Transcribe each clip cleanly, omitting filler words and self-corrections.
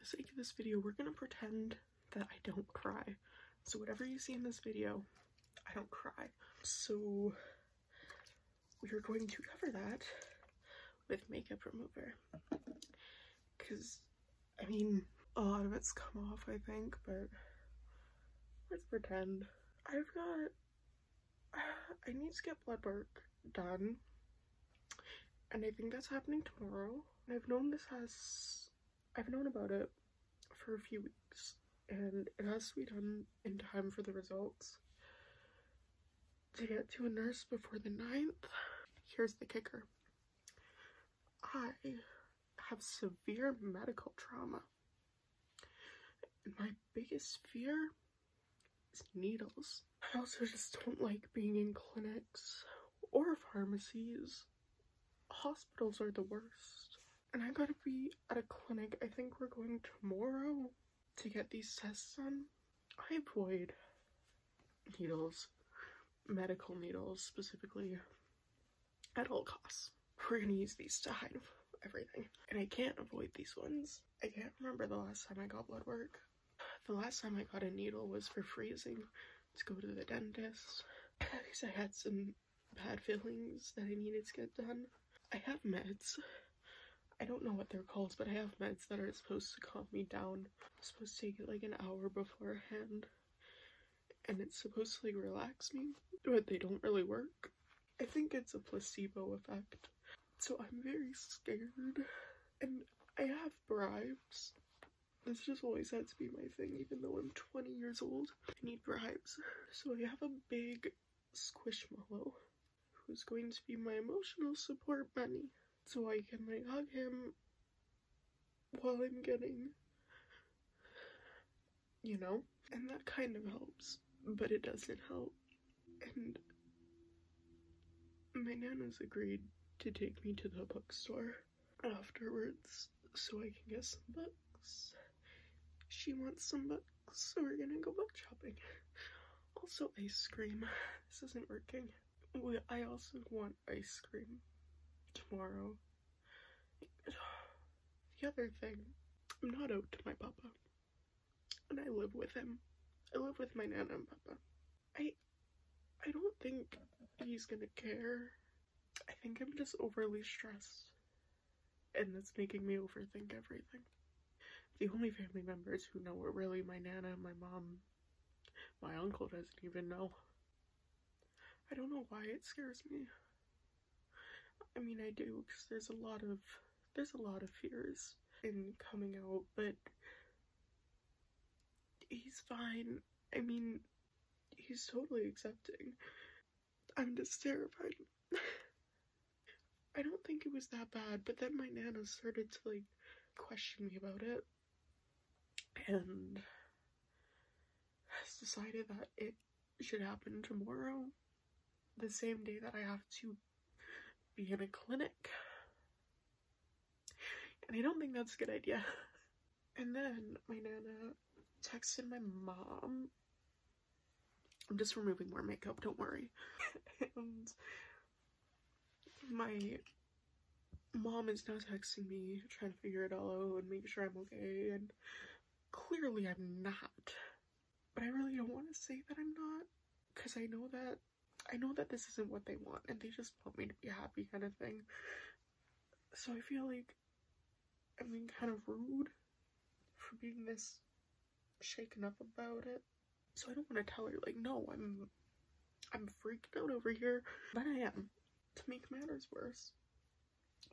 sake of this video, we're gonna pretend that I don't cry. So whatever you see in this video, I don't cry. So we are going to cover that with makeup remover. Because, I mean, a lot of it's come off, I think, but let's pretend. I need to get blood work done, and I think that's happening tomorrow. And I've known about it for a few weeks, and it has to be done in time for the results to get to a nurse before the 9th. Here's the kicker. I have severe medical trauma, and my biggest fear is needles. I also just don't like being in clinics or pharmacies. Hospitals are the worst. And I gotta be at a clinic. I think we're going tomorrow to get these tests done. I avoid needles, medical needles specifically, at all costs. We're gonna use these to hide everything. And I can't avoid these ones. I can't remember the last time I got blood work. The last time I got a needle was for freezing to go to the dentist because I had some bad feelings that I needed to get done. I have meds. I don't know what they're called, but I have meds that are supposed to calm me down. I'm supposed to take it like an hour beforehand, and it's supposed to like relax me, but they don't really work. I think it's a placebo effect. So I'm very scared, and I have bribes. This just always had to be my thing, even though I'm 20 years old. I need bribes. So I have a big squishmallow who's going to be my emotional support bunny. So I can like hug him while I'm getting, you know? And that kind of helps, but it doesn't help. And my nana's agreed to take me to the bookstore afterwards so I can get some books. She wants some books, so we're gonna go book shopping. Also ice cream. This isn't working. I also want ice cream tomorrow. The other thing, I'm not out to my papa, and I live with him. I live with my nana and papa. I don't think he's gonna care. I think I'm just overly stressed, and that's making me overthink everything. The only family members who know are really my nana and my mom. My uncle doesn't even know. I don't know why it scares me. I mean, I do, because there's a lot of fears in coming out, but he's fine. I mean, he's totally accepting. I'm just terrified. I don't think it was that bad, but then my nana started to like question me about it, and has decided that it should happen tomorrow, the same day that I have to be in a clinic. And I don't think that's a good idea. And then my nana texted my mom. I'm just removing more makeup, don't worry. And my mom is now texting me, trying to figure it all out and make sure I'm okay, and clearly I'm not. But I really don't want to say that I'm not, because I know that this isn't what they want, and they just want me to be happy, kind of thing. So I feel like I'm being kind of rude for being this shaken up about it. So I don't want to tell her like, no, I'm freaked out over here, but I am. To make matters worse,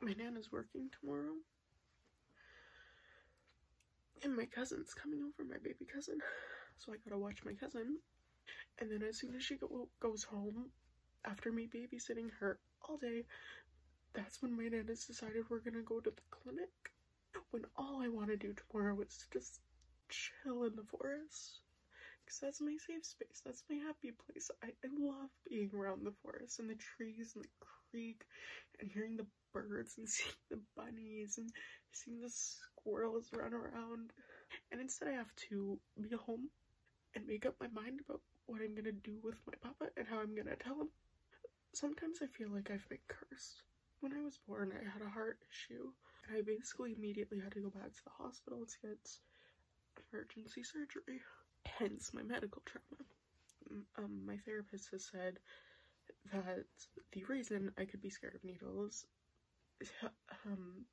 my nana's working tomorrow, and my cousin's coming over, my baby cousin, so I gotta watch my cousin. And then as soon as she goes home, after me babysitting her all day, that's when my nana's decided we're gonna go to the clinic, when all I want to do tomorrow is just chill in the forest, because that's my safe space, that's my happy place. I love being around the forest and the trees and the creek and hearing the birds and seeing the bunnies and seeing the squirrels run around. And instead I have to be home and make up my mind about what I'm gonna do with my papa and how I'm gonna tell him. Sometimes I feel like I've been cursed. When I was born, I had a heart issue. And I basically immediately had to go back to the hospital to get emergency surgery, hence my medical trauma. My therapist has said that the reason I could be scared of needles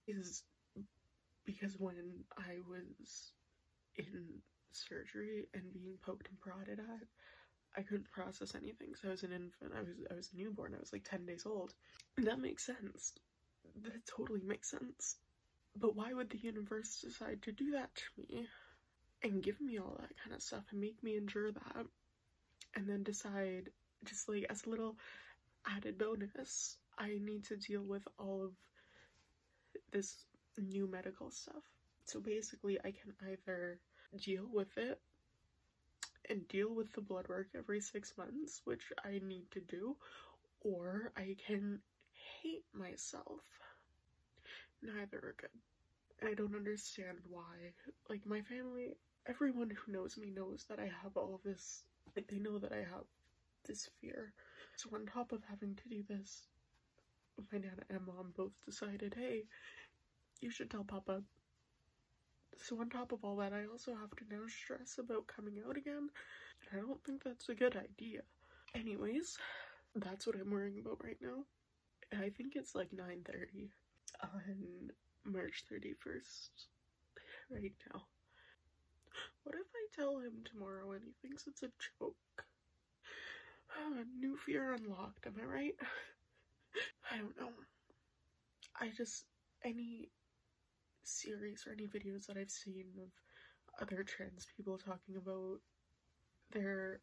is because when I was in surgery and being poked and prodded at, I couldn't process anything. So I was an infant. I was a newborn. I was like 10 days old. And that makes sense. That totally makes sense. But why would the universe decide to do that to me and give me all that kind of stuff and make me endure that, and then decide, just like as a little added bonus, I need to deal with all of this new medical stuff. So basically I can either deal with it and deal with the blood work every 6 months, which I need to do, or I can hate myself. Neither are good. And I don't understand why. Like, my family, everyone who knows me knows that I have all of this, like, they know that I have this fear. So on top of having to do this, my dad and mom both decided, hey, you should tell Papa. So on top of all that, I also have to now stress about coming out again, and I don't think that's a good idea. Anyways, that's what I'm worrying about right now. And I think it's like 9:30 on March 31st right now. What if I tell him tomorrow and he thinks it's a joke? New fear unlocked, am I right? I don't know. Any series or any videos that I've seen of other trans people talking about their,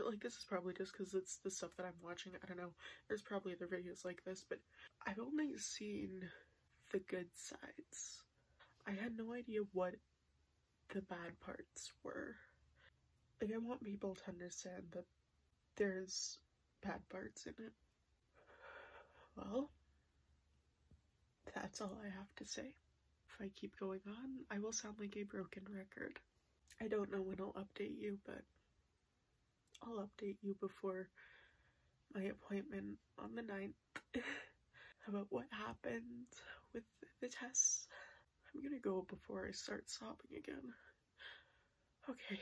like, this is probably just because it's the stuff that I'm watching, I don't know, there's probably other videos like this, but I've only seen the good sides. I had no idea what the bad parts were. Like, I want people to understand that there's bad parts in it. Well, that's all I have to say. If I keep going on, I will sound like a broken record. I don't know when I'll update you, but I'll update you before my appointment on the 9th about what happened with the tests. I'm gonna go before I start sobbing again. Okay.